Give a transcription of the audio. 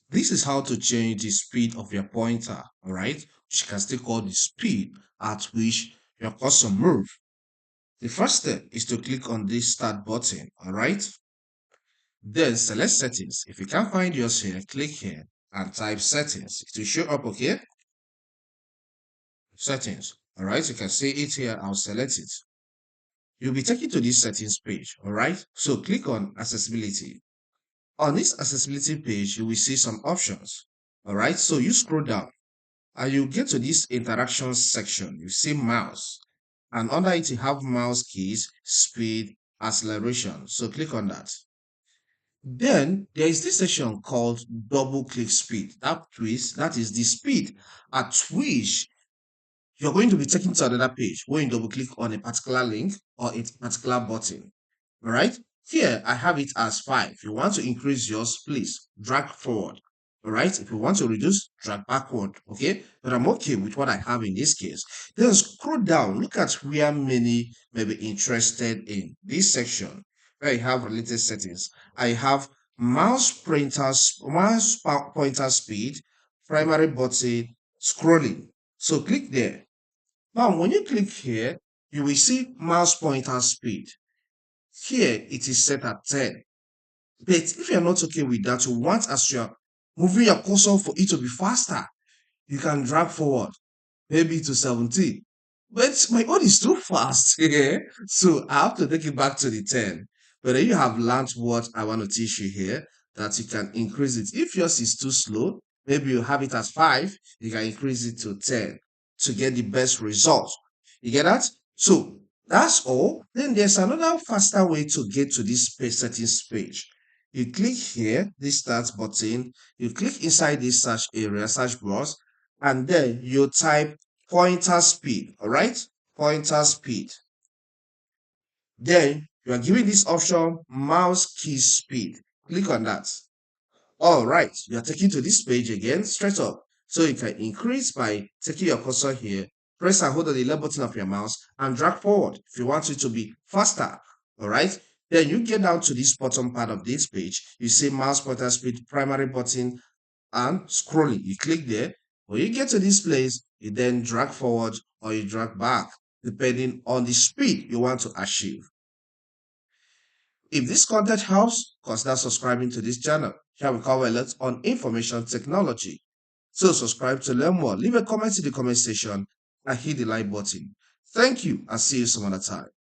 This is how to change the speed of your pointer, all right? Which you can still call the speed at which your cursor move. The first step is to click on this start button, all right? Then select settings. If you can't find yours here, click here and type settings. It will show up, okay? Settings, all right? You can see it here. I'll select it. You'll be taken to this settings page, all right? So click on accessibility. On this accessibility page, you will see some options, all right? So you scroll down and you get to this interactions section. You see mouse, and under it you have mouse keys, speed, acceleration. So click on that. Then there is this section called double click speed. That is the speed at which you're going to be taken to another page when you double click on a particular link or a particular button. All right. Here I have it as 5. If you want to increase yours, please drag forward. All right. If you want to reduce, drag backward. Okay. But I'm okay with what I have in this case. Then scroll down. Look at where many may be interested in this section where I have related settings. I have mouse pointer speed, primary button, scrolling. So click there. Now, when you click here, you will see mouse pointer speed. Here, it is set at 10. But if you're not okay with that, you want as you're moving your cursor for it to be faster, you can drag forward, maybe to 17. But my own is too fast here, so I have to take it back to the 10. But then you have learned what I want to teach you here, that you can increase it. If yours is too slow, maybe you have it as 5, you can increase it to 10 to get the best result. You get that? So that's all. Then there's another faster way to get to this settings page. You click here, this start button, you click inside this search area, search box, and then you type pointer speed, all right? Pointer speed. Then you are given this option, mouse key speed. Click on that. All right, you are taken to this page again, straight up. So you can increase by taking your cursor here, press and hold on the left button of your mouse and drag forward if you want it to be faster. All right. Then you get down to this bottom part of this page. You see mouse pointer speed, primary button, and scrolling. You click there. When you get to this place, you then drag forward or you drag back, depending on the speed you want to achieve. If this content helps, consider subscribing to this channel. Here we cover a lot on information technology. So subscribe to learn more. Leave a comment in the comment section and hit the like button. Thank you and see you some other time.